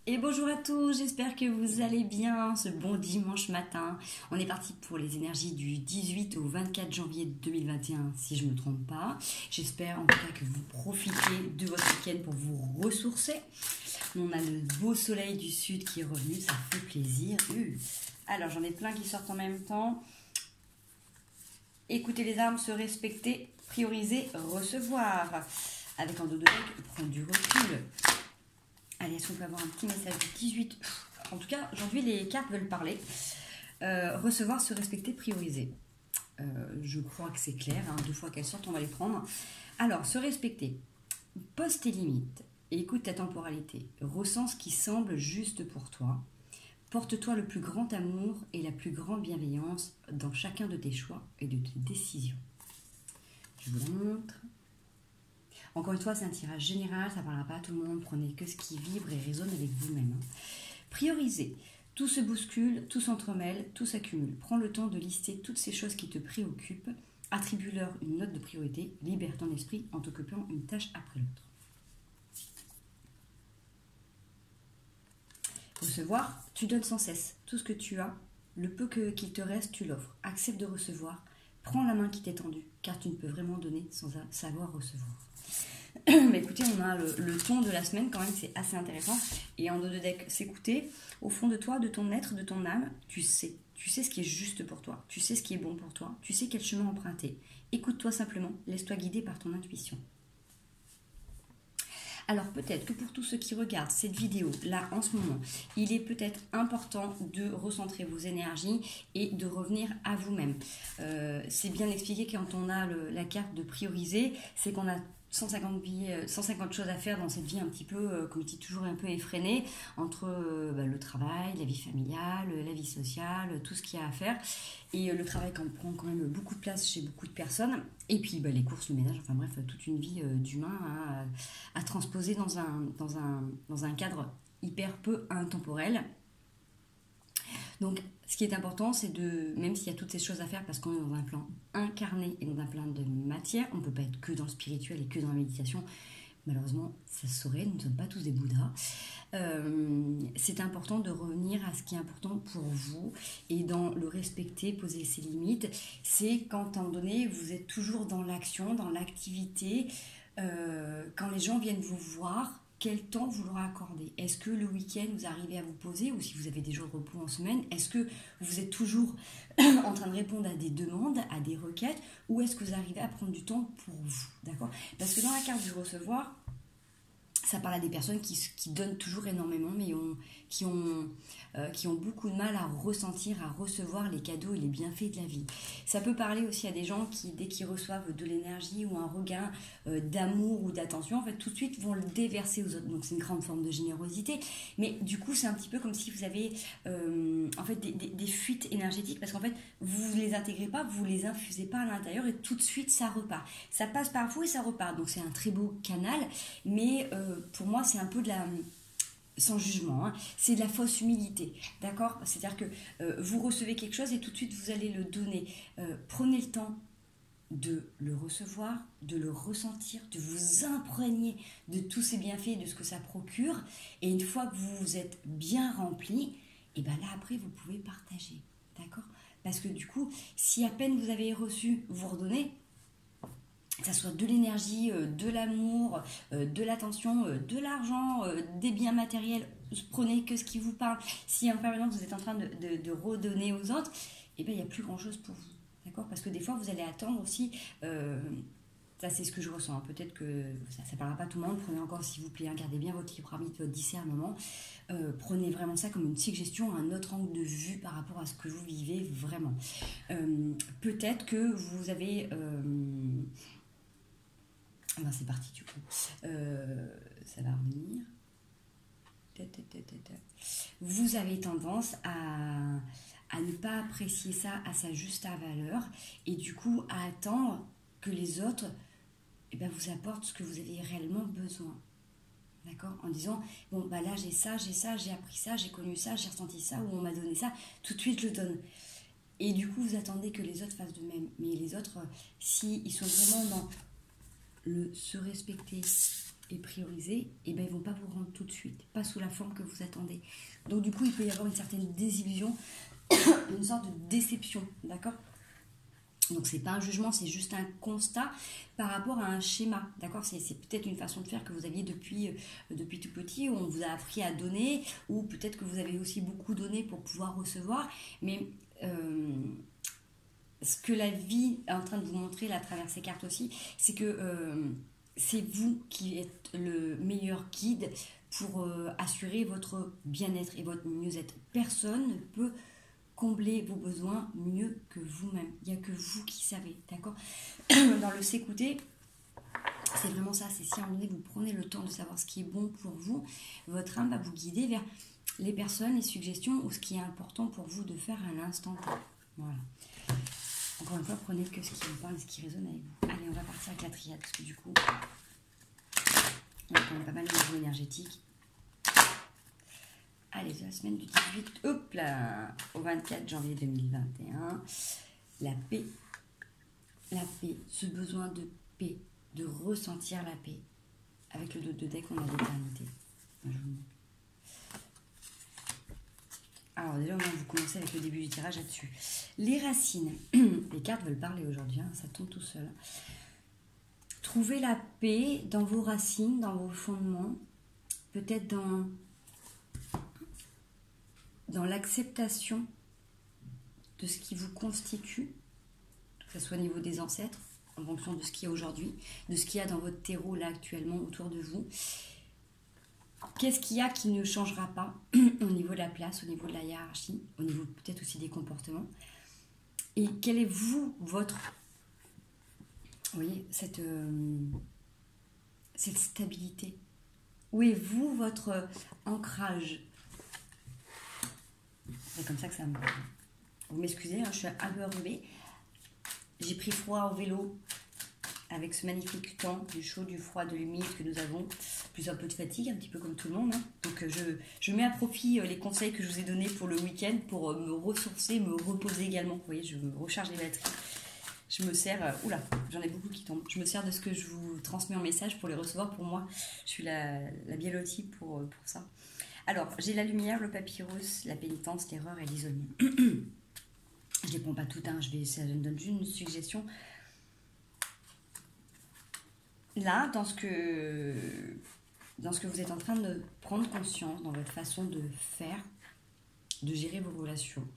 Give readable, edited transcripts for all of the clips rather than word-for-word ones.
Et bonjour à tous, j'espère que vous allez bien ce bon dimanche matin. On est parti pour les énergies du 18 au 24 janvier 2021, si je ne me trompe pas. J'espère en tout cas que vous profitez de votre week-end pour vous ressourcer. On a le beau soleil du sud qui est revenu, ça fait plaisir. Alors j'en ai plein qui sortent en même temps. Écoutez les âmes, se respecter, prioriser, recevoir. Avec un dos de bec, prendre du recul. Allez, est-ce qu'on peut avoir un petit message du 18? En tout cas, aujourd'hui, les cartes veulent parler. Recevoir, se respecter, prioriser. Je crois que c'est clair. Deux fois qu'elles sortent, on va les prendre. Alors, se respecter. Pose tes limites et écoute ta temporalité. Ressens ce qui semble juste pour toi. Porte-toi le plus grand amour et la plus grande bienveillance dans chacun de tes choix et de tes décisions. Je vous la montre. Encore une fois, c'est un tirage général, ça ne parlera pas à tout le monde, prenez que ce qui vibre et résonne avec vous-même. Priorisez. Tout se bouscule, tout s'entremêle, tout s'accumule. Prends le temps de lister toutes ces choses qui te préoccupent, attribue-leur une note de priorité, libère ton esprit en t'occupant une tâche après l'autre. Recevoir, tu donnes sans cesse tout ce que tu as, le peu qu'il te reste, tu l'offres. Accepte de recevoir, prends la main qui t'est tendue, car tu ne peux vraiment donner sans savoir recevoir. Mais écoutez, on a le ton de la semaine quand même, c'est assez intéressant. Et en dos de deck, s'écouter, au fond de toi, de ton être, de ton âme, tu sais ce qui est juste pour toi, tu sais ce qui est bon pour toi, tu sais quel chemin emprunter. Écoute-toi simplement, laisse-toi guider par ton intuition. Alors peut-être que pour tous ceux qui regardent cette vidéo là en ce moment, il est peut-être important de recentrer vos énergies et de revenir à vous-même. C'est bien expliqué quand on a la carte de prioriser, c'est qu'on a 150 choses à faire dans cette vie un petit peu, comme je dis toujours, un peu effrénée, entre le travail, la vie familiale, la vie sociale, tout ce qu'il y a à faire. Et le travail prend quand même beaucoup de place chez beaucoup de personnes. Et puis les courses, le ménage, enfin bref, toute une vie d'humain à transposer dans un cadre hyper peu intemporel. Donc, ce qui est important, c'est même s'il y a toutes ces choses à faire, parce qu'on est dans un plan incarné et dans un plan de matière, on ne peut pas être que dans le spirituel et que dans la méditation. Malheureusement, ça se saurait, nous ne sommes pas tous des Bouddhas. C'est important de revenir à ce qui est important pour vous et dans le respecter, poser ses limites. C'est quand, à un moment donné, vous êtes toujours dans l'action, dans l'activité, quand les gens viennent vous voir, quel temps vous leur accordez? Est-ce que le week-end, vous arrivez à vous poser, ou si vous avez des jours de repos en semaine, est-ce que vous êtes toujours en train de répondre à des demandes, à des requêtes, ou est-ce que vous arrivez à prendre du temps pour vous? D'accord? Parce que dans la carte du recevoir, ça parle à des personnes qui donnent toujours énormément, mais qui ont beaucoup de mal à ressentir, à recevoir les cadeaux et les bienfaits de la vie. Ça peut parler aussi à des gens qui, dès qu'ils reçoivent de l'énergie ou un regain d'amour ou d'attention, en fait, tout de suite vont le déverser aux autres. Donc c'est une grande forme de générosité. Mais du coup, c'est un petit peu comme si vous avez en fait des fuites énergétiques, parce qu'en fait, vous ne les intégrez pas, vous ne les infusez pas à l'intérieur, et tout de suite, ça repart. Ça passe par vous et ça repart. Donc c'est un très beau canal, mais pour moi, c'est un peu sans jugement, c'est de la fausse humilité, d'accord? C'est-à-dire que vous recevez quelque chose et tout de suite vous allez le donner. Prenez le temps de le recevoir, de le ressentir, de vous imprégner de tous ces bienfaits, de ce que ça procure, et une fois que vous vous êtes bien rempli, et bien là après vous pouvez partager, d'accord? Parce que du coup, si à peine vous avez reçu, vous redonnez, que ça soit de l'énergie, de l'amour, de l'attention, de l'argent, des biens matériels, prenez que ce qui vous parle. Si en permanence vous êtes en train de redonner aux autres, eh bien il n'y a plus grand chose pour vous. D'accord? Parce que des fois vous allez attendre aussi, ça c'est ce que je ressens, peut-être que ça ne parlera pas à tout le monde, prenez encore s'il vous plaît, gardez bien votre libre arbitre, votre discernement, prenez vraiment ça comme une suggestion, un autre angle de vue par rapport à ce que vous vivez vraiment. Peut-être que vous avez... c'est parti du coup. Ça va revenir. Vous avez tendance à ne pas apprécier ça à sa juste valeur, et du coup à attendre que les autres vous apportent ce que vous avez réellement besoin. D'accord? En disant, bon là j'ai ça, j'ai appris ça, j'ai connu ça, j'ai ressenti ça, ou on m'a donné ça, tout de suite je le donne. Et du coup vous attendez que les autres fassent de même. Mais les autres, s'ils sont vraiment dans le se respecter et prioriser, et ben ils vont pas vous rendre tout de suite, pas sous la forme que vous attendez. Donc du coup, il peut y avoir une certaine désillusion, une sorte de déception, d'accord? Donc c'est pas un jugement, c'est juste un constat par rapport à un schéma, d'accord? C'est peut-être une façon de faire que vous aviez depuis tout petit, où on vous a appris à donner, ou peut-être que vous avez aussi beaucoup donné pour pouvoir recevoir, mais ce que la vie est en train de vous montrer là, à travers ces cartes aussi, c'est que c'est vous qui êtes le meilleur guide pour assurer votre bien-être et votre mieux-être. Personne ne peut combler vos besoins mieux que vous-même. Il n'y a que vous qui savez, d'accord? Dans le s'écouter, c'est vraiment ça. C'est si à un moment donné, vous prenez le temps de savoir ce qui est bon pour vous, votre âme va vous guider vers les personnes, les suggestions ou ce qui est important pour vous de faire à l'instant T. Voilà. Encore une fois, prenez que ce qui vous parle et ce qui résonne avec vous. Allez, on va partir avec la triade, parce que du coup, on a quand même pas mal de niveau énergétique. Allez, la semaine du 18 hop là, au 24 janvier 2021, la paix, ce besoin de paix, de ressentir la paix. Avec le dos de deck, on a l'éternité. Alors déjà, vous commencez avec le début du tirage là-dessus. Les racines, les cartes veulent parler aujourd'hui, hein, ça tombe tout seul. Trouvez la paix dans vos racines, dans vos fondements, peut-être dans l'acceptation de ce qui vous constitue, que ce soit au niveau des ancêtres, en fonction de ce qu'il y a aujourd'hui, de ce qu'il y a dans votre terreau là actuellement autour de vous. Qu'est-ce qu'il y a qui ne changera pas au niveau de la place, au niveau de la hiérarchie, au niveau peut-être aussi des comportements? Et quel est votre... Vous voyez, cette stabilité? Où est votre ancrage? C'est comme ça que ça me... Vous m'excusez, hein, je suis un peu enrhumée. J'ai pris froid au vélo avec ce magnifique temps, du chaud, du froid, de l'humide que nous avons, plus un peu de fatigue, un petit peu comme tout le monde. Hein. Donc je mets à profit les conseils que je vous ai donnés pour le week-end pour me ressourcer, me reposer également. Vous voyez, je me recharge les batteries. Je me sers... oula, j'en ai beaucoup qui tombent. Je me sers de ce que je vous transmets en message pour les recevoir pour moi. Je suis la bien lotie pour ça. Alors, j'ai la lumière, le papyrus, la pénitence, l'erreur et l'isolement. Je ne les prends pas toutes, hein, ça me donne juste une suggestion. Là, dans ce que vous êtes en train de prendre conscience, dans votre façon de faire, de gérer vos relations,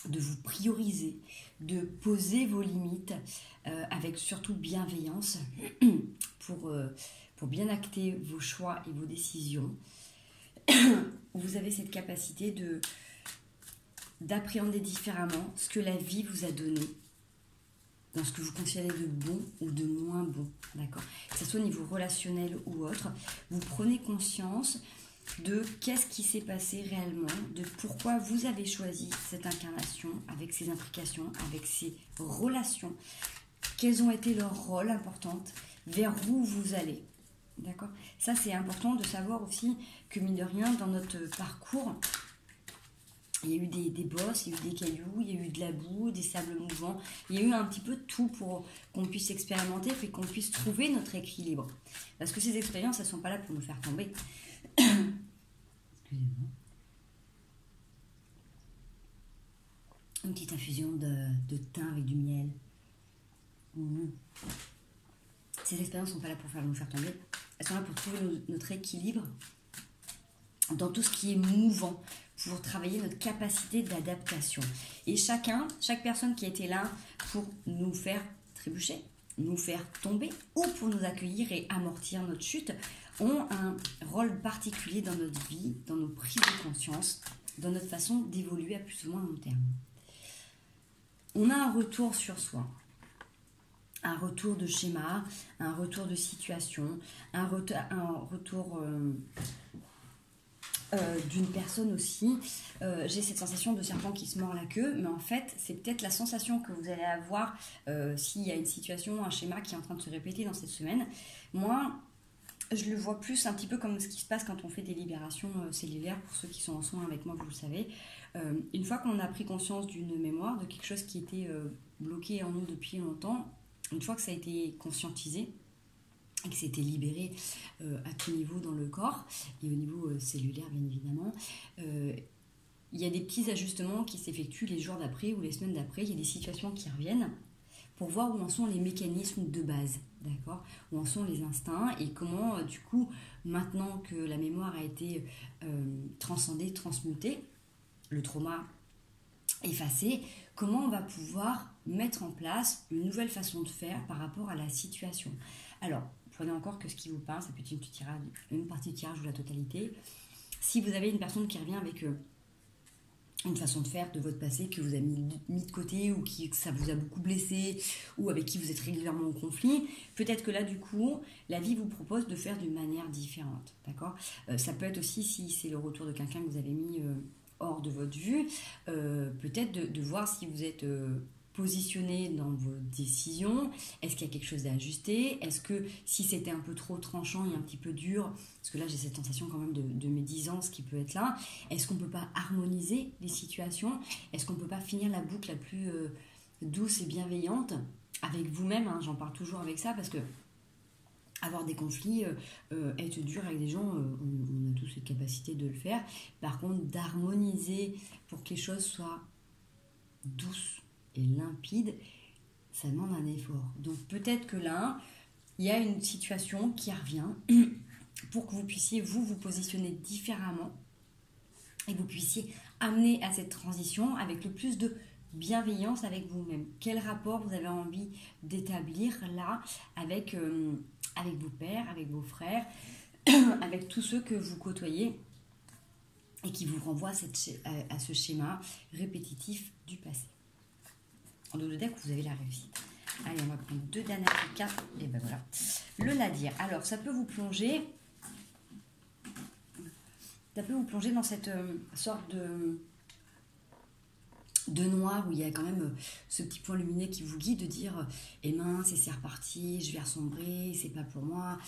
de vous prioriser, de poser vos limites avec surtout bienveillance pour bien acter vos choix et vos décisions. Vous avez cette capacité d'appréhender différemment ce que la vie vous a donné dans ce que vous considérez de bon ou de moins bon, d'accord? Que ce soit au niveau relationnel ou autre, vous prenez conscience de qu'est-ce qui s'est passé réellement, de pourquoi vous avez choisi cette incarnation avec ses implications, avec ses relations, quels ont été leurs rôles importants, vers où vous allez. D'accord? Ça, c'est important de savoir aussi que, mine de rien, dans notre parcours, il y a eu des bosses, il y a eu des cailloux, il y a eu de la boue, des sables mouvants. Il y a eu un petit peu de tout pour qu'on puisse expérimenter et qu'on puisse trouver notre équilibre. Parce que ces expériences, elles ne sont pas là pour nous faire tomber. Excusez-moi. Une petite infusion de thym avec du miel. Ces expériences ne sont pas là pour nous faire tomber. Elles sont là pour trouver notre équilibre dans tout ce qui est mouvant, pour travailler notre capacité d'adaptation. Et chaque personne qui a été là pour nous faire trébucher, nous faire tomber, ou pour nous accueillir et amortir notre chute, ont un rôle particulier dans notre vie, dans nos prises de conscience, dans notre façon d'évoluer à plus ou moins long terme. On a un retour sur soi. Un retour de schéma, un retour de situation, un retour d'une personne aussi. J'ai cette sensation de serpent qui se mord la queue, mais en fait, c'est peut-être la sensation que vous allez avoir s'il y a une situation, un schéma qui est en train de se répéter dans cette semaine. Moi, je le vois plus un petit peu comme ce qui se passe quand on fait des libérations cellulaires, pour ceux qui sont en soins avec moi, vous le savez. Une fois qu'on a pris conscience d'une mémoire, de quelque chose qui était bloqué en nous depuis longtemps, une fois que ça a été conscientisé, et que c'était libéré à tout niveau dans le corps et au niveau cellulaire bien évidemment. Il y a des petits ajustements qui s'effectuent les jours d'après ou les semaines d'après. Il y a des situations qui reviennent pour voir où en sont les mécanismes de base, d'accord, où en sont les instincts et comment, du coup, maintenant que la mémoire a été transcendée, transmutée, le trauma effacé, comment on va pouvoir mettre en place une nouvelle façon de faire par rapport à la situation. Alors, prenez encore que ce qui vous parle, ça peut être une partie du tirage ou la totalité. Si vous avez une personne qui revient avec une façon de faire de votre passé que vous avez mis de côté ou que ça vous a beaucoup blessé ou avec qui vous êtes régulièrement en conflit, peut-être que là du coup la vie vous propose de faire d'une manière différente, d'accord. Ça peut être aussi, si c'est le retour de quelqu'un que vous avez mis hors de votre vue, peut-être de voir si vous êtes positionné dans vos décisions, est-ce qu'il y a quelque chose à ajuster, est-ce que si c'était un peu trop tranchant et un petit peu dur, parce que là j'ai cette sensation quand même de médisance qui peut être là, est-ce qu'on ne peut pas harmoniser les situations, est-ce qu'on ne peut pas finir la boucle la plus douce et bienveillante avec vous-même, hein, j'en parle toujours avec ça parce que avoir des conflits, être dur avec des gens, on a tous cette capacité de le faire. Par contre, d'harmoniser pour que les choses soient douces et limpide, ça demande un effort. Donc peut-être que là, il y a une situation qui revient pour que vous puissiez vous positionner différemment et que vous puissiez amener à cette transition avec le plus de bienveillance avec vous-même. Quel rapport vous avez envie d'établir là avec vos pères, avec vos frères, avec tous ceux que vous côtoyez et qui vous renvoient à ce schéma répétitif du passé. En dos de deck, vous avez la réussite. Allez, on va prendre 2 dernières cartes. Et ben voilà. Le nadir. Alors, ça peut vous plonger dans cette sorte de noir où il y a quand même ce petit point lumineux qui vous guide de dire eh mince, c'est reparti, je vais ressombrer, c'est pas pour moi.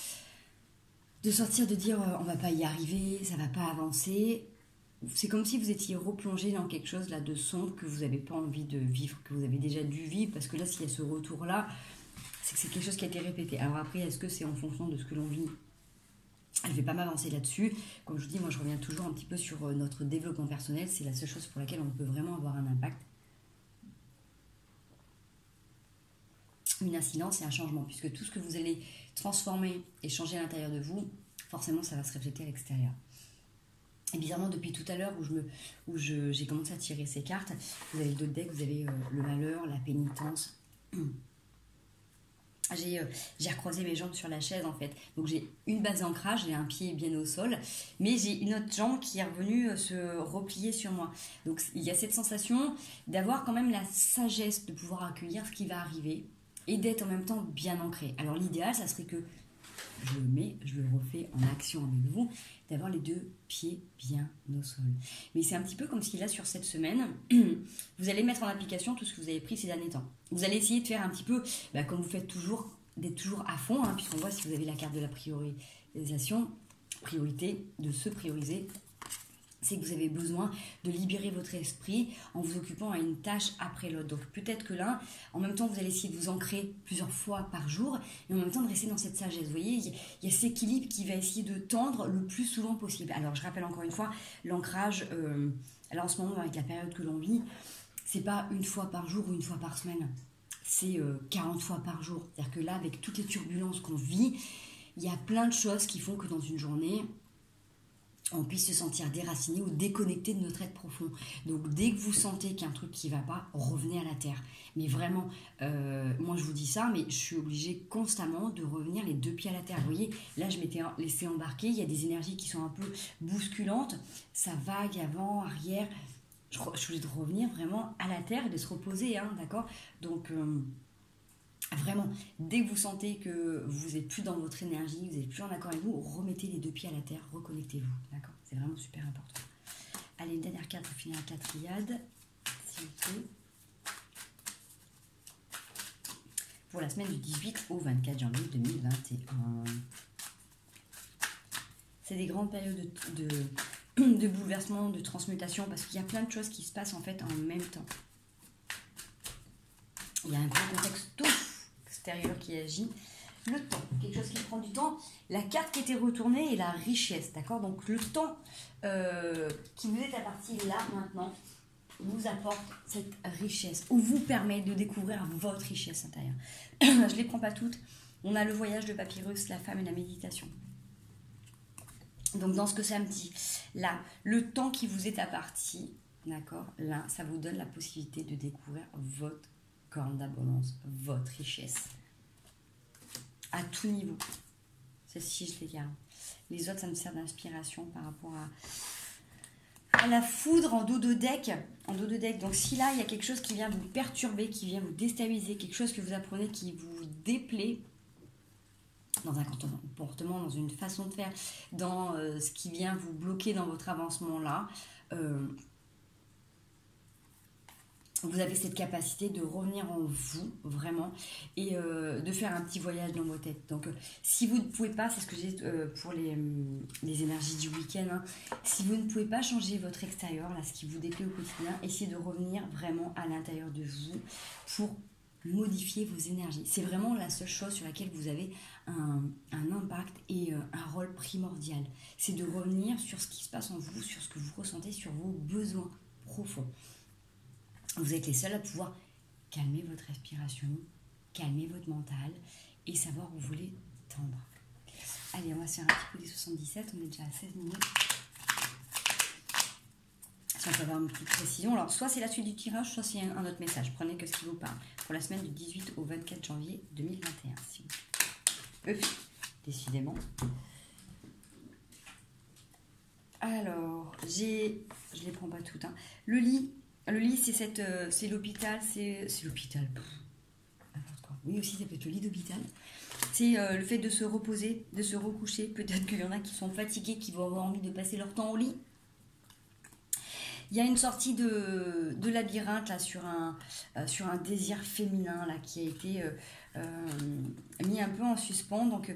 De sortir, de dire on va pas y arriver, ça va pas avancer. C'est comme si vous étiez replongé dans quelque chose là de sombre que vous n'avez pas envie de vivre, que vous avez déjà dû vivre, parce que là, s'il y a ce retour-là, c'est que c'est quelque chose qui a été répété. Alors après, est-ce que c'est en fonction de ce que l'on vit ? Je ne vais pas m'avancer là-dessus. Comme je vous dis, moi, je reviens toujours un petit peu sur notre développement personnel. C'est la seule chose pour laquelle on peut vraiment avoir un impact. Une incidence et un changement, puisque tout ce que vous allez transformer et changer à l'intérieur de vous, forcément, ça va se refléter à l'extérieur. Et bizarrement, depuis tout à l'heure où j'ai commencé à tirer ces cartes, vous avez d'autres decks, vous avez le malheur, la pénitence. J'ai recroisé mes jambes sur la chaise en fait. Donc j'ai une base d'ancrage, j'ai un pied bien au sol, mais j'ai une autre jambe qui est revenue se replier sur moi. Donc il y a cette sensation d'avoir quand même la sagesse de pouvoir accueillir ce qui va arriver et d'être en même temps bien ancré. Alors l'idéal, ça serait que je le refais en action avec vous, d'avoir les 2 pieds bien au sol. Mais c'est un petit peu comme si là, sur cette semaine, vous allez mettre en application tout ce que vous avez pris ces derniers temps. Vous allez essayer de faire un petit peu, comme vous faites toujours, d'être toujours à fond, hein, puisqu'on voit si vous avez la carte de la priorisation, priorité, de se prioriser, c'est que vous avez besoin de libérer votre esprit en vous occupant à une tâche après l'autre. Donc peut-être que là, en même temps, vous allez essayer de vous ancrer plusieurs fois par jour et en même temps de rester dans cette sagesse. Vous voyez, il y a cet équilibre qui va essayer de tendre le plus souvent possible. Alors je rappelle encore une fois, l'ancrage, là en ce moment, avec la période que l'on vit, c'est pas une fois par jour ou une fois par semaine. C'est 40 fois par jour. C'est-à-dire que là, avec toutes les turbulences qu'on vit, il y a plein de choses qui font que dans une journée, on puisse se sentir déraciné ou déconnecté de notre être profond. Donc dès que vous sentez qu'il y a un truc qui ne va pas, revenez à la terre. Mais vraiment, moi je vous dis ça, mais je suis obligée constamment de revenir les 2 pieds à la terre. Vous voyez, là je m'étais laissé embarquer, il y a des énergies qui sont un peu bousculantes, ça vague avant, arrière. Je suis obligée de revenir vraiment à la terre et de se reposer, hein, d'accord ? Donc vraiment, dès que vous sentez que vous n'êtes plus dans votre énergie, vous n'êtes plus en accord avec vous, remettez les 2 pieds à la terre, reconnectez-vous, d'accord ? C'est vraiment super important. Allez, une dernière carte pour finir la 4e, s'il vous plaît. Pour la semaine du 18 au 24 janvier 2021. C'est des grandes périodes de bouleversement, de transmutation, parce qu'il y a plein de choses qui se passent en fait en même temps. Il y a un gros contexte tout extérieur qui agit. le temps, quelque chose qui prend du temps. La carte qui était retournée est la richesse, d'accord? Donc le temps qui vous est apparti là maintenant vous apporte cette richesse ou vous permet de découvrir votre richesse intérieure. Je ne les prends pas toutes. On a le voyage de Papyrus, la femme et la méditation. Donc dans ce que ça me dit, là, le temps qui vous est apparti, d'accord, là, ça vous donne la possibilité de découvrir votre corne d'abondance, votre richesse. À tout niveau. Celle-ci, je les garde. Les autres, ça me sert d'inspiration par rapport à la foudre en dos de deck. En dos de deck. Donc si là, il y a quelque chose qui vient vous perturber, qui vient vous déstabiliser, quelque chose que vous apprenez qui vous déplaît, dans un comportement, dans une façon de faire, dans ce qui vient vous bloquer dans votre avancement là, vous avez cette capacité de revenir en vous, vraiment, et de faire un petit voyage dans vos têtes. Donc, si vous ne pouvez pas, c'est ce que j'ai pour les énergies du week-end, hein, si vous ne pouvez pas changer votre extérieur, là, ce qui vous déplaît au quotidien, essayez de revenir vraiment à l'intérieur de vous pour modifier vos énergies. C'est vraiment la seule chose sur laquelle vous avez un impact et un rôle primordial. C'est de revenir sur ce qui se passe en vous, sur ce que vous ressentez, sur vos besoins profonds. Vous êtes les seuls à pouvoir calmer votre respiration, calmer votre mental et savoir où vous voulez tendre. Allez, on va se faire un petit coup des 77, on est déjà à 16 minutes. Si on peut avoir une petite précision. Alors, soit c'est la suite du tirage, soit c'est un autre message. Prenez que ce qui vous parle. Pour la semaine du 18 au 24 janvier 2021. Si vous... décidément. Alors, je les prends pas toutes. Hein. Le lit, c'est l'hôpital, c'est l'hôpital. Oui, aussi, ça peut être le lit d'hôpital. C'est le fait de se reposer, de se recoucher. Peut-être qu'il y en a qui sont fatigués, qui vont avoir envie de passer leur temps au lit. Il y a une sortie de labyrinthe là, sur un désir féminin là, qui a été mis un peu en suspens. Donc,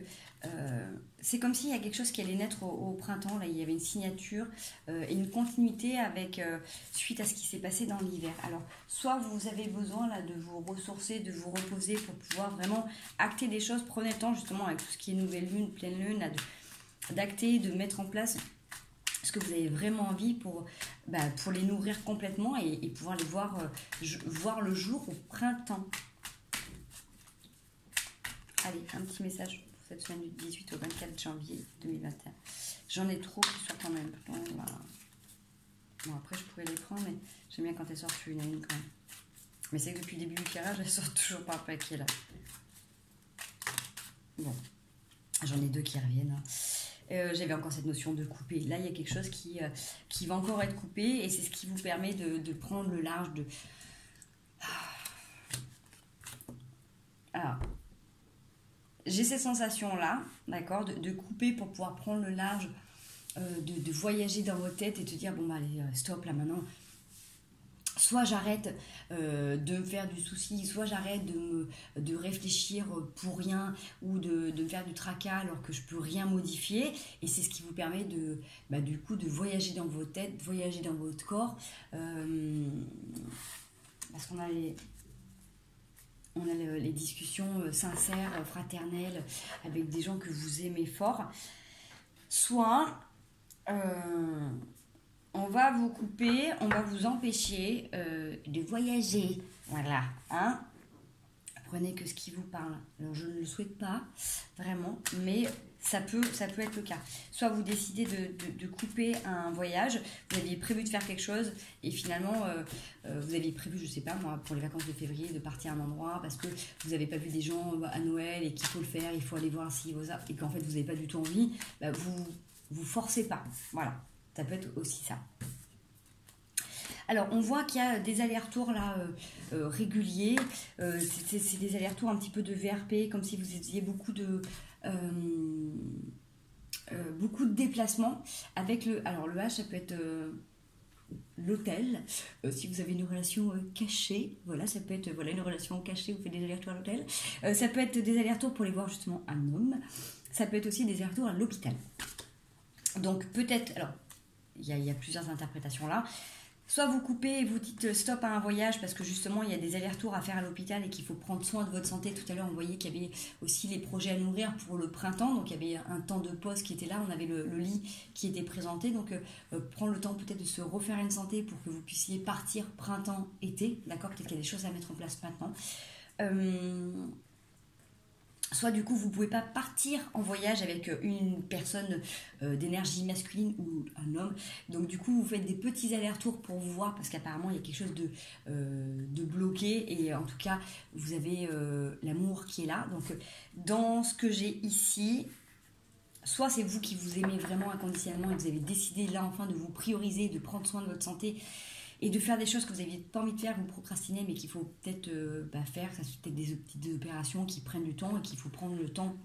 c'est comme s'il y a quelque chose qui allait naître au printemps. Là, il y avait une signature et une continuité avec suite à ce qui s'est passé dans l'hiver. Alors, soit vous avez besoin là, de vous ressourcer, de vous reposer pour pouvoir vraiment acter des choses. Prenez le temps justement avec tout ce qui est nouvelle lune, pleine lune, là, d'acter, de mettre en place ce que vous avez vraiment envie pour les nourrir complètement et pouvoir les voir le jour au printemps. Allez, un petit message pour cette semaine du 18 au 24 janvier 2021. J'en ai trop qui sortent en même temps. Bon, après, je pourrais les prendre, mais j'aime bien quand elles sortent une à une quand même. Mais c'est que depuis le début du tirage, elles sortent toujours par paquet là. Bon, j'en ai deux qui reviennent. Hein. J'avais encore cette notion de couper. Là, il y a quelque chose qui va encore être coupé et c'est ce qui vous permet de prendre le large de... Alors, j'ai cette sensation-là, d'accord, de couper pour pouvoir prendre le large, de voyager dans votre tête et te dire, bon, bah, allez, stop, là, maintenant... Soit j'arrête de me faire du souci, soit j'arrête de réfléchir pour rien ou de me faire du tracas alors que je peux rien modifier. Et c'est ce qui vous permet du coup de voyager dans vos têtes, voyager dans votre corps. Parce qu'on a les discussions sincères, fraternelles avec des gens que vous aimez fort. Soit... on va vous couper, on va vous empêcher de voyager. Voilà. Hein? Prenez que ce qui vous parle. Alors, je ne le souhaite pas, vraiment, mais ça peut être le cas. Soit vous décidez de couper un voyage, vous aviez prévu de faire quelque chose, et finalement, vous aviez prévu, je ne sais pas moi, pour les vacances de février, de partir à un endroit, parce que vous n'avez pas vu des gens à Noël, et qu'il faut le faire, il faut aller voir ci, ça, et qu'en fait, vous n'avez pas du tout envie, vous forcez pas. Voilà. Ça peut être aussi ça. Alors, on voit qu'il y a des allers-retours là réguliers. C'est des allers-retours un petit peu de VRP, comme si vous aviez beaucoup de déplacements. Avec le H, ça peut être l'hôtel. Si vous avez une relation cachée, voilà, ça peut être une relation cachée, vous faites des allers-retours à l'hôtel. Ça peut être des allers-retours pour aller voir justement un homme. Ça peut être aussi des allers-retours à l'hôpital. Donc, peut-être... Alors, il y a plusieurs interprétations là. Soit vous coupez et vous dites stop à un voyage parce que justement il y a des allers-retours à faire à l'hôpital et qu'il faut prendre soin de votre santé. Tout à l'heure on voyait qu'il y avait aussi les projets à nourrir pour le printemps, donc il y avait un temps de pause qui était là, on avait le lit qui était présenté, donc prendre le temps peut-être de se refaire une santé pour que vous puissiez partir printemps-été, d'accord, peut-être qu'il y a des choses à mettre en place maintenant. Soit du coup vous ne pouvez pas partir en voyage avec une personne d'énergie masculine ou un homme, donc du coup vous faites des petits allers-retours pour vous voir parce qu'apparemment il y a quelque chose de bloqué et en tout cas vous avez l'amour qui est là. Donc dans ce que j'ai ici, soit c'est vous qui vous aimez vraiment inconditionnellement et vous avez décidé là enfin de vous prioriser, de prendre soin de votre santé et de faire des choses que vous n'aviez pas envie de faire, vous procrastinez, mais qu'il faut peut-être faire. Ça c'est peut-être des petites opérations qui prennent du temps et qu'il faut prendre le temps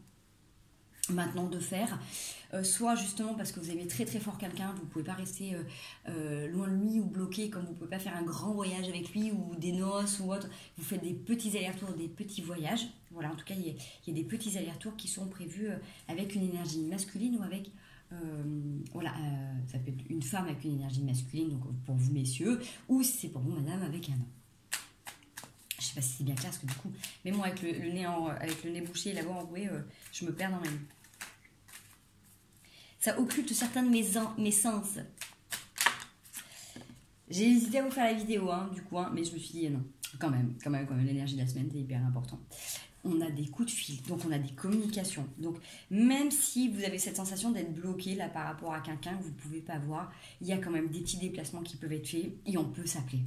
maintenant de faire. Soit justement parce que vous aimez très très fort quelqu'un, vous ne pouvez pas rester loin de lui ou bloqué, comme vous ne pouvez pas faire un grand voyage avec lui ou des noces ou autre. Vous faites des petits allers-retours, des petits voyages. Voilà, en tout cas, il y a des petits allers-retours qui sont prévus avec une énergie masculine ou avec... ça peut être une femme avec une énergie masculine, donc pour vous messieurs, ou si c'est pour vous madame avec un homme. Je sais pas si c'est bien clair, parce que du coup, même moi avec le nez bouché et la voix enrouée, je me perds dans ma vie. Ça occulte certains de mes sens. J'ai hésité à vous faire la vidéo, du coup, mais je me suis dit non, quand même, l'énergie de la semaine, c'est hyper important. On a des coups de fil, donc on a des communications. Donc même si vous avez cette sensation d'être bloqué là par rapport à quelqu'un que vous ne pouvez pas voir, il y a quand même des petits déplacements qui peuvent être faits et on peut s'appeler.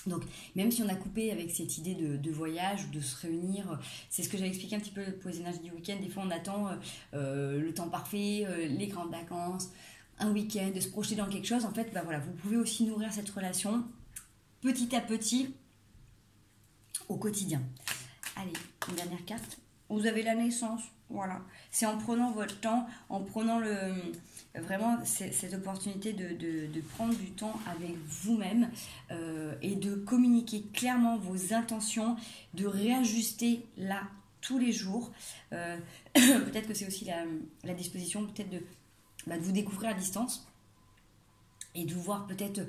Donc même si on a coupé avec cette idée de voyage ou de se réunir, c'est ce que j'avais expliqué un petit peu pour les énergies du week-end. Des fois on attend le temps parfait, les grandes vacances, un week-end, de se projeter dans quelque chose. En fait, voilà, vous pouvez aussi nourrir cette relation petit à petit au quotidien. Allez, une dernière carte. Vous avez la naissance, voilà. C'est en prenant votre temps, en prenant vraiment cette opportunité de prendre du temps avec vous-même et de communiquer clairement vos intentions, de réajuster là tous les jours. Peut-être que c'est aussi la disposition peut-être de vous découvrir à distance et de vous voir peut-être...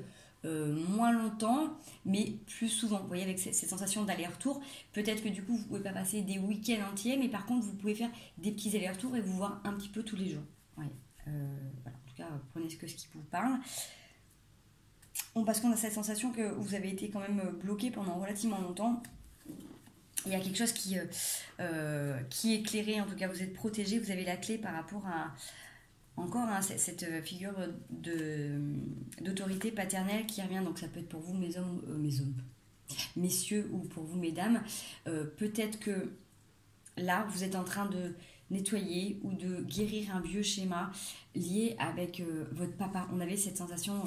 moins longtemps, mais plus souvent. Vous voyez, avec cette sensation d'aller-retour, peut-être que du coup, vous ne pouvez pas passer des week-ends entiers, mais par contre, vous pouvez faire des petits allers-retours et vous voir un petit peu tous les jours. Ouais. Voilà. En tout cas, prenez ce qui vous parle. Parce qu'on a cette sensation que vous avez été quand même bloqué pendant relativement longtemps. Il y a quelque chose qui est éclairé, en tout cas, vous êtes protégé, vous avez la clé par rapport à... Encore cette figure d'autorité paternelle qui revient, donc ça peut être pour vous messieurs ou pour vous mesdames. Peut-être que là vous êtes en train de nettoyer ou de guérir un vieux schéma lié avec votre papa. On avait cette sensation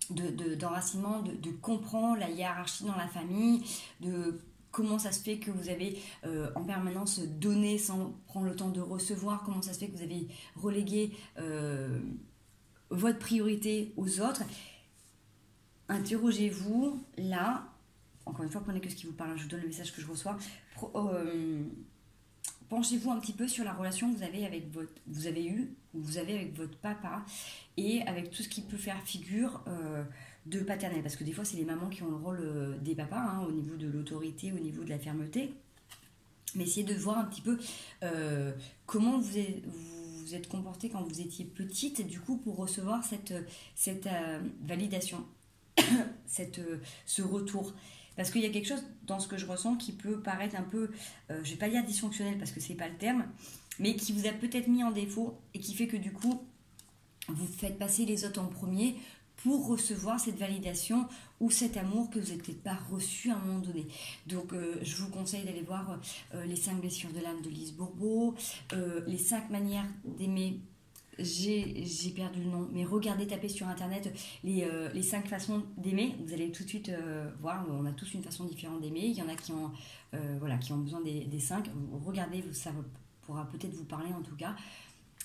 d'enracinement, de comprendre la hiérarchie dans la famille, de comment ça se fait que vous avez en permanence donné sans prendre le temps de recevoir, comment ça se fait que vous avez relégué votre priorité aux autres. Interrogez-vous là, encore une fois, prenez que ce qui vous parle, je vous donne le message que je reçois. Penchez-vous un petit peu sur la relation que vous avez avec votre papa et avec tout ce qui peut faire figure de paternel, parce que des fois c'est les mamans qui ont le rôle des papas au niveau de l'autorité, au niveau de la fermeté, mais essayez de voir un petit peu comment vous êtes comporté quand vous étiez petite, du coup pour recevoir cette validation, ce retour. Parce qu'il y a quelque chose dans ce que je ressens qui peut paraître un peu, je ne vais pas dire dysfonctionnel parce que ce n'est pas le terme, mais qui vous a peut-être mis en défaut et qui fait que du coup, vous faites passer les autres en premier pour recevoir cette validation ou cet amour que vous n'avez peut-être pas reçu à un moment donné. Donc, je vous conseille d'aller voir les 5 blessures de l'âme de Lise Bourbeau, les 5 manières d'aimer. J'ai perdu le nom, mais regardez, tapez sur internet les 5 façons d'aimer. Vous allez tout de suite voir, on a tous une façon différente d'aimer. Il y en a qui ont besoin des 5. Regardez, ça pourra peut-être vous parler en tout cas.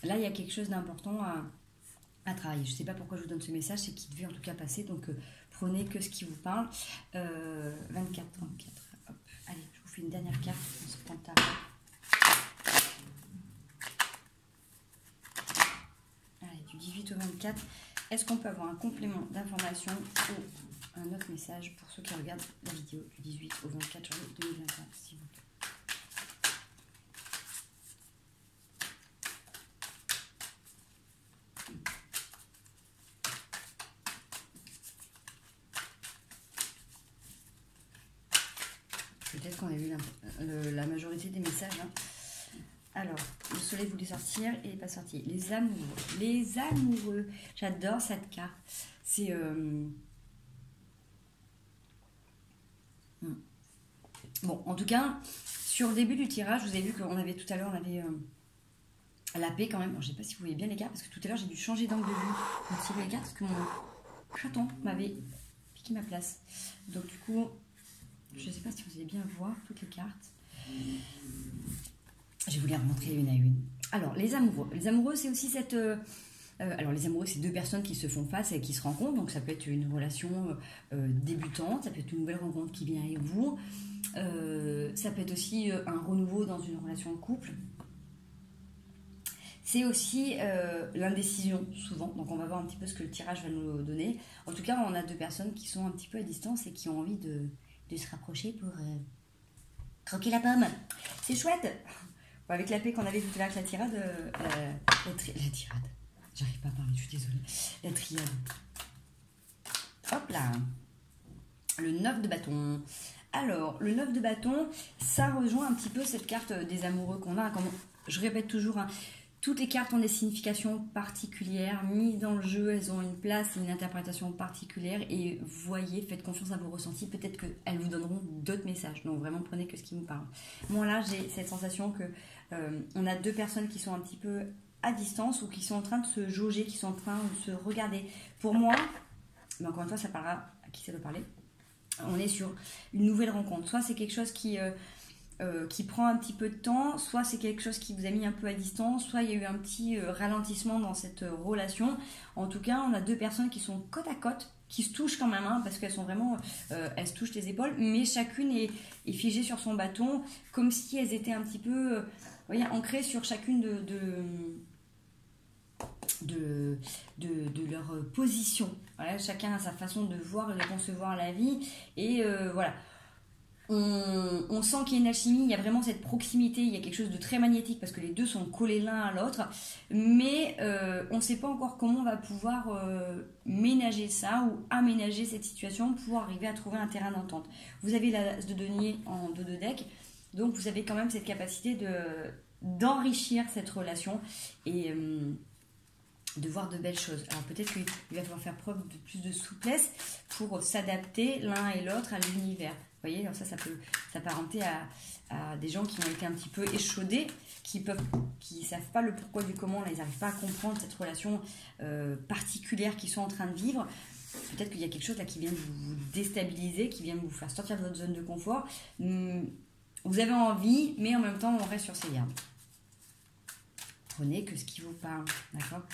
Là, il y a quelque chose d'important à travailler. Je ne sais pas pourquoi je vous donne ce message, c'est qu'il devait en tout cas passer, donc prenez que ce qui vous parle. 24, 34, hop. Allez, je vous fais une dernière carte, on se prend le tarot. Allez, du 18 au 24, Est-ce qu'on peut avoir un complément d'information ou un autre message pour ceux qui regardent la vidéo du 18 au 24 janvier 2021, s'il vous plaît? Peut-être qu'on a vu la majorité des messages. Hein. Alors, le soleil voulait sortir et il n'est pas sorti. Les amoureux. Les amoureux. J'adore cette carte. C'est... Bon, en tout cas, sur le début du tirage, vous avez vu qu'on avait tout à l'heure, on avait la paix quand même. Bon, je ne sais pas si vous voyez bien les cartes, parce que tout à l'heure, j'ai dû changer d'angle de vue pour tirer les cartes, parce que mon chaton m'avait piqué ma place. Donc du coup... Je ne sais pas si vous allez bien voir toutes les cartes. Je vais vous les remontrer une à une. Alors, les amoureux. Les amoureux, c'est aussi cette... alors, les amoureux, c'est deux personnes qui se font face et qui se rencontrent. Donc, ça peut être une relation débutante. Ça peut être une nouvelle rencontre qui vient avec vous. Ça peut être aussi un renouveau dans une relation de couple. C'est aussi l'indécision, souvent. Donc, on va voir un petit peu ce que le tirage va nous donner. En tout cas, on a deux personnes qui sont un petit peu à distance et qui ont envie de se rapprocher pour croquer la pomme. C'est chouette. Bon, avec la paix qu'on avait tout à l'heure avec la tirade, la tirade. J'arrive pas à parler, je suis désolée. La triade. Hop là. Le 9 de bâton. Alors, le 9 de bâton, ça rejoint un petit peu cette carte des amoureux qu'on a. Comme je répète toujours, hein, toutes les cartes ont des significations particulières, mises dans le jeu, elles ont une place et une interprétation particulière. Et voyez, faites confiance à vos ressentis, peut-être qu'elles vous donneront d'autres messages. Donc vraiment, prenez que ce qui vous parle. Moi là, j'ai cette sensation que on a deux personnes qui sont un petit peu à distance ou qui sont en train de se jauger, qui sont en train de se regarder. Pour moi, mais encore une fois, ça parlera à qui ça veut parler. On est sur une nouvelle rencontre. Soit c'est quelque chose qui prend un petit peu de temps, soit c'est quelque chose qui vous a mis un peu à distance, soit il y a eu un petit ralentissement dans cette relation. En tout cas, on a deux personnes qui sont côte à côte, qui se touchent quand même, hein, parce qu'elles sont vraiment, elles se touchent les épaules, mais chacune est figée sur son bâton, comme si elles étaient un petit peu, vous voyez, ancrées sur chacune de leur position. Voilà, chacun a sa façon de voir et de concevoir la vie, et voilà. On sent qu'il y a une alchimie, il y a vraiment cette proximité, il y a quelque chose de très magnétique parce que les deux sont collés l'un à l'autre, mais on ne sait pas encore comment on va pouvoir ménager ça ou aménager cette situation pour arriver à trouver un terrain d'entente. Vous avez l'as de denier en dos de deck, donc vous avez quand même cette capacité d'enrichir cette relation et de voir de belles choses. Alors peut-être qu'il va falloir faire preuve de plus de souplesse pour s'adapter l'un et l'autre à l'univers. Vous voyez, alors ça peut s'apparenter à des gens qui ont été un petit peu échaudés, qui savent pas le pourquoi du comment, là, ils n'arrivent pas à comprendre cette relation particulière qu'ils sont en train de vivre. Peut-être qu'il y a quelque chose là qui vient de vous déstabiliser, qui vient de vous faire sortir de votre zone de confort. Vous avez envie, mais en même temps, on reste sur ses gardes. Prenez que ce qui vous parle, d'accord ?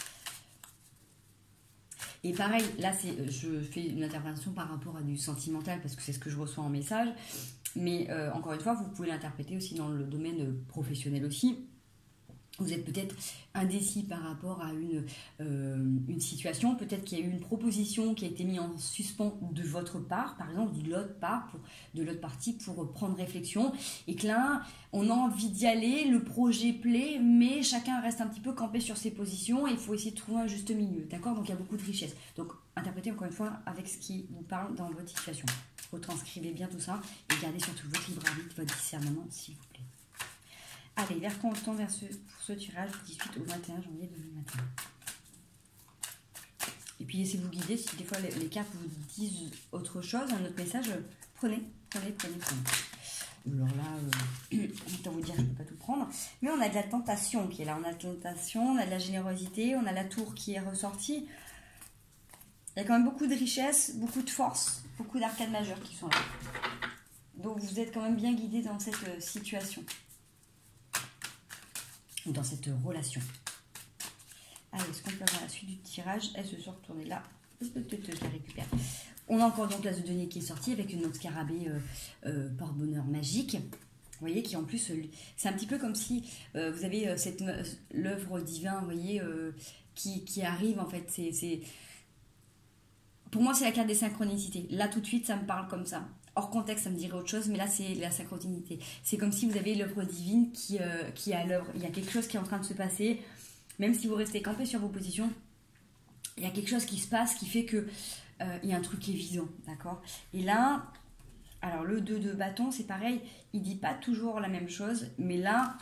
Et pareil, là, je fais une interprétation par rapport à du sentimental parce que c'est ce que je reçois en message. Mais encore une fois, vous pouvez l'interpréter aussi dans le domaine professionnel aussi. Vous êtes peut-être indécis par rapport à une situation. Peut-être qu'il y a eu une proposition qui a été mise en suspens de votre part, par exemple, de l'autre partie pour prendre réflexion. Et que là, on a envie d'y aller, le projet plaît, mais chacun reste un petit peu campé sur ses positions et il faut essayer de trouver un juste milieu. D'accord ? Donc, il y a beaucoup de richesse. Donc, interprétez encore une fois avec ce qui vous parle dans votre situation. Retranscrivez bien tout ça et gardez surtout votre libre arbitre, votre discernement, s'il vous plaît. Allez, vers quand on tend pour ce tirage du 18 au 21 janvier 2021. Et puis laissez-vous guider si des fois les cartes vous disent autre chose, un autre message, prenez. Alors là, autant vous dire, je ne peux pas tout prendre. Mais on a de la tentation qui est là. On a de la tentation, on a de la générosité, on a la tour qui est ressortie. Il y a quand même beaucoup de richesse, beaucoup de force, beaucoup d'arcades majeures qui sont là. Donc vous êtes quand même bien guidé dans cette situation. Dans cette relation. Allez, est-ce qu'on peut avoir la suite du tirage? Elle se sont retournée là. Je la récupère. On a encore donc l'as de denier qui est sorti avec une autre scarabée porte-bonheur magique. Vous voyez, qui en plus, c'est un petit peu comme si vous avez l'œuvre divine, vous voyez, qui arrive en fait. Pour moi, c'est la carte des synchronicités. Là, tout de suite, ça me parle comme ça. Hors contexte, ça me dirait autre chose, mais là, c'est la synchronicité. C'est comme si vous avez l'œuvre divine qui est à l'œuvre. Il y a quelque chose qui est en train de se passer. Même si vous restez campé sur vos positions, il y a quelque chose qui se passe qui fait que il y a un truc évident, d'accord? Et là, alors le 2 de bâton, c'est pareil. Il dit pas toujours la même chose, mais là,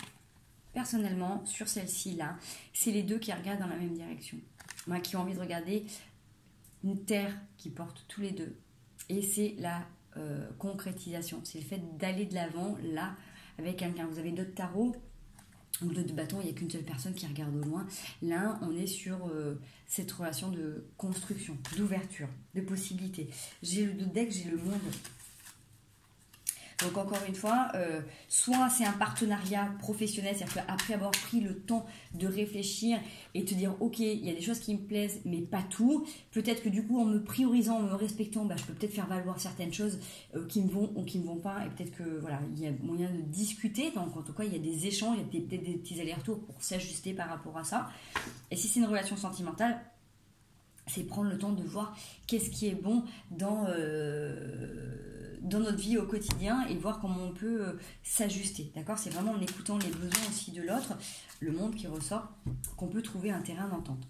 personnellement, sur celle-ci, là, c'est les deux qui regardent dans la même direction. Moi, qui ont envie de regarder une terre qui porte tous les deux. Et c'est la concrétisation. C'est le fait d'aller de l'avant, là, avec quelqu'un. Vous avez d'autres tarots ou d'autres bâtons, il n'y a qu'une seule personne qui regarde au loin. Là, on est sur cette relation de construction, d'ouverture, de possibilités. J'ai le deck, j'ai le monde. Donc encore une fois, soit c'est un partenariat professionnel, c'est-à-dire qu'après avoir pris le temps de réfléchir et te dire ok, il y a des choses qui me plaisent, mais pas tout. Peut-être que du coup, en me priorisant, en me respectant, je peux peut-être faire valoir certaines choses qui me vont ou qui me vont pas. Et peut-être que voilà, il y a moyen de discuter. Donc en tout cas, il y a des échanges, il y a peut-être des petits allers-retours pour s'ajuster par rapport à ça. Et si c'est une relation sentimentale, c'est prendre le temps de voir qu'est-ce qui est bon dans notre vie au quotidien et voir comment on peut s'ajuster, d'accord? C'est vraiment en écoutant les besoins aussi de l'autre, le monde qui ressort, qu'on peut trouver un terrain d'entente.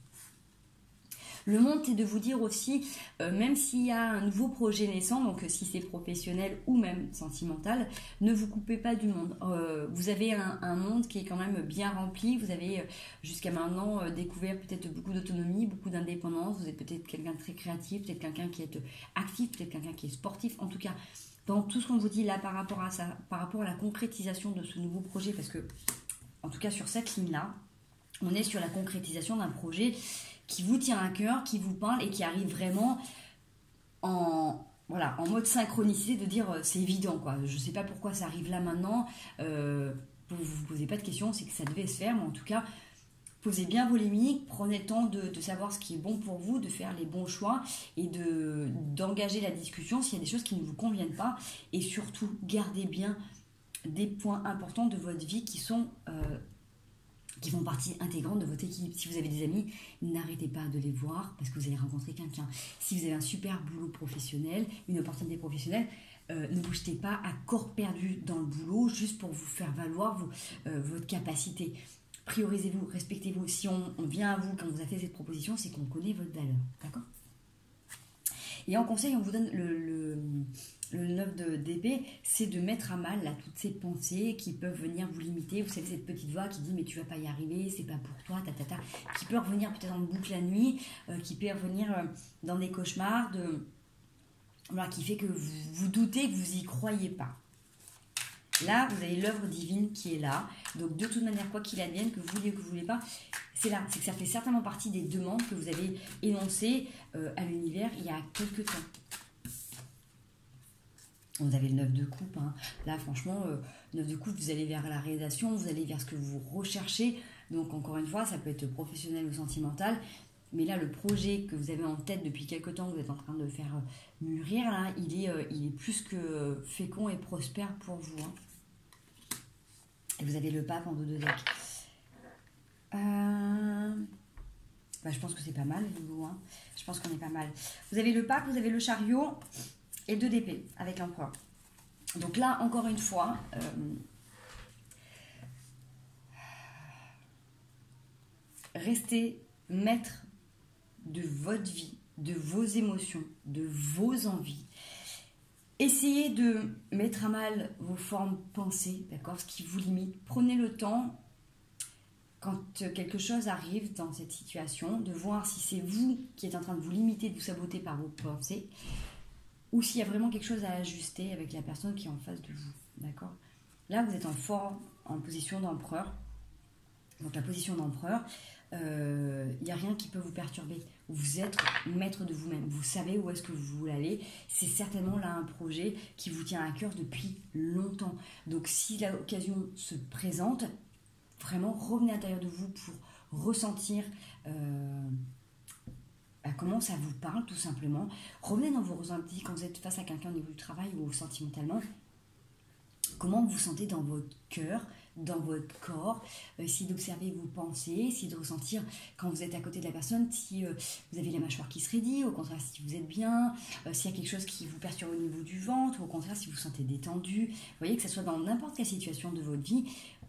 Le monde, c'est de vous dire aussi, même s'il y a un nouveau projet naissant, donc si c'est professionnel ou même sentimental, ne vous coupez pas du monde. Vous avez un monde qui est quand même bien rempli, vous avez jusqu'à maintenant découvert peut-être beaucoup d'autonomie, beaucoup d'indépendance, vous êtes peut-être quelqu'un de très créatif, peut-être quelqu'un qui est actif, peut-être quelqu'un qui est sportif, en tout cas, dans tout ce qu'on vous dit là par rapport à ça, par rapport à la concrétisation de ce nouveau projet, parce que, en tout cas sur cette ligne-là, on est sur la concrétisation d'un projet qui vous tient à cœur, qui vous parle et qui arrive vraiment en mode synchronicité de dire c'est évident quoi. Je sais pas pourquoi ça arrive là maintenant. Vous vous posez pas de questions, c'est que ça devait se faire, mais en tout cas posez bien vos limites, prenez le temps de savoir ce qui est bon pour vous, de faire les bons choix et d'engager la discussion s'il y a des choses qui ne vous conviennent pas, et surtout gardez bien des points importants de votre vie qui font partie intégrante de votre équipe. Si vous avez des amis, n'arrêtez pas de les voir parce que vous allez rencontrer quelqu'un. Si vous avez un super boulot professionnel, une opportunité professionnelle, ne vous jetez pas à corps perdu dans le boulot juste pour vous faire valoir votre capacité. Priorisez-vous, respectez-vous. Si on vient à vous quand on vous a fait cette proposition, c'est qu'on connaît votre valeur. D'accord ? Et en conseil, on vous donne le 9 d'épée, c'est de mettre à mal là, toutes ces pensées qui peuvent venir vous limiter. Vous savez, cette petite voix qui dit mais tu vas pas y arriver, c'est pas pour toi, qui peut revenir peut-être en boucle la nuit, qui peut revenir dans des cauchemars, qui fait que vous doutez, que vous y croyez pas. Là, vous avez l'œuvre divine qui est là. Donc, de toute manière, quoi qu'il advienne, que vous vouliez ou que vous ne voulez pas, c'est là. C'est que ça fait certainement partie des demandes que vous avez énoncées à l'univers il y a quelques temps. Vous avez le 9 de coupe. Hein. Là, franchement, 9 de coupe, vous allez vers la réalisation, vous allez vers ce que vous recherchez. Donc, encore une fois, ça peut être professionnel ou sentimental. Mais là, le projet que vous avez en tête depuis quelques temps, que vous êtes en train de faire mûrir, là, il est plus que fécond et prospère pour vous. Hein. Et vous avez le pape en dos de deck. Je pense que c'est pas mal, vous. Hein. Je pense qu'on est pas mal. Vous avez le pape, vous avez le chariot et 2 d'épée avec l'empereur. Donc là, encore une fois, restez maître de votre vie, de vos émotions, de vos envies. Essayez de mettre à mal vos formes pensées, d'accord, ce qui vous limite. Prenez le temps, quand quelque chose arrive dans cette situation, de voir si c'est vous qui êtes en train de vous limiter, de vous saboter par vos pensées, ou s'il y a vraiment quelque chose à ajuster avec la personne qui est en face de vous, d'accord. Là, vous êtes en position d'empereur. Donc la position d'empereur, il n'y a rien qui peut vous perturber. Vous êtes maître de vous-même. Vous savez où est-ce que vous voulez aller. C'est certainement là un projet qui vous tient à cœur depuis longtemps. Donc si l'occasion se présente, vraiment revenez à l'intérieur de vous pour ressentir comment ça vous parle tout simplement. Revenez dans vos ressentis quand vous êtes face à quelqu'un au niveau du travail ou sentimentalement. Comment vous vous sentez dans votre cœur, dans votre corps. Essayez d'observer vos pensées, essayez de ressentir quand vous êtes à côté de la personne, si vous avez la mâchoire qui se raidit, au contraire si vous êtes bien, s'il y a quelque chose qui vous perturbe au niveau du ventre, ou au contraire si vous vous sentez détendu. Vous voyez, que ce soit dans n'importe quelle situation de votre vie,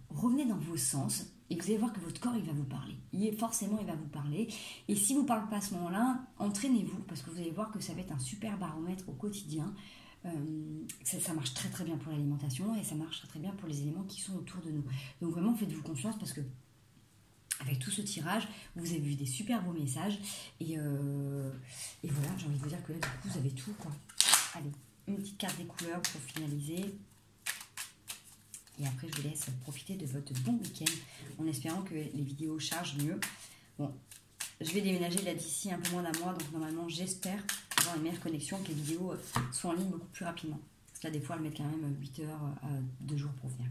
revenez dans vos sens et vous allez voir que votre corps, il va vous parler. Forcément, il va vous parler. Et si vous ne parlez pas à ce moment-là, entraînez-vous, parce que vous allez voir que ça va être un super baromètre au quotidien. Ça marche très très bien pour l'alimentation et ça marche très très bien pour les éléments qui sont autour de nous. Donc vraiment, faites-vous confiance parce que avec tout ce tirage, vous avez vu des super beaux messages. Et voilà, j'ai envie de vous dire que là, du coup, vous avez tout, quoi. Allez, une petite carte des couleurs pour finaliser. Et après, je vous laisse profiter de votre bon week-end en espérant que les vidéos chargent mieux. Bon, je vais déménager là d'ici un peu moins d'un mois, donc normalement, j'espère avoir une meilleure connexion, que les vidéos soient en ligne beaucoup plus rapidement. Parce que là, des fois, elles mettent quand même 8 heures à 2 jours pour venir.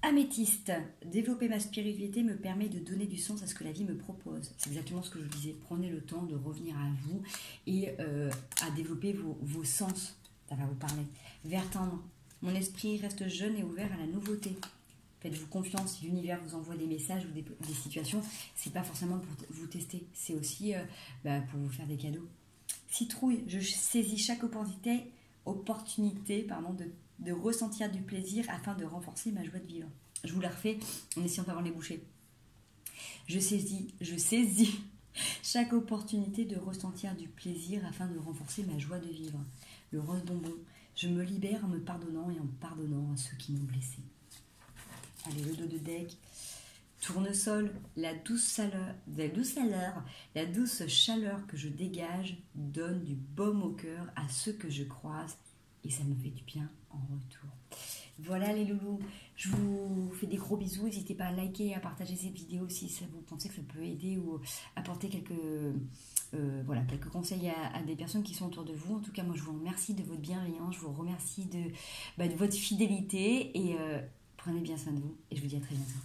Améthyste, développer ma spiritualité me permet de donner du sens à ce que la vie me propose. C'est exactement ce que je vous disais. Prenez le temps de revenir à vous et à développer vos sens. Ça va vous parler. Vert tendre. Mon esprit reste jeune et ouvert à la nouveauté. Faites-vous confiance, si l'univers vous envoie des messages ou des situations, c'est pas forcément pour vous tester, c'est aussi pour vous faire des cadeaux. Citrouille, je saisis chaque opportunité de ressentir du plaisir afin de renforcer ma joie de vivre. Je vous la refais en essayant d'avoir les bouchées. Je saisis chaque opportunité de ressentir du plaisir afin de renforcer ma joie de vivre. Le rose bonbon, je me libère en me pardonnant et en pardonnant à ceux qui m'ont blessé. Allez, le dos de deck. Tournesol, la douce chaleur que je dégage donne du baume au cœur à ceux que je croise et ça me fait du bien en retour. Voilà les loulous, je vous fais des gros bisous. N'hésitez pas à liker et à partager cette vidéo si vous pensez que ça peut aider ou apporter quelques conseils à des personnes qui sont autour de vous. En tout cas, moi je vous remercie de votre bienveillance, je vous remercie de votre fidélité et prenez bien soin de vous et je vous dis à très bientôt.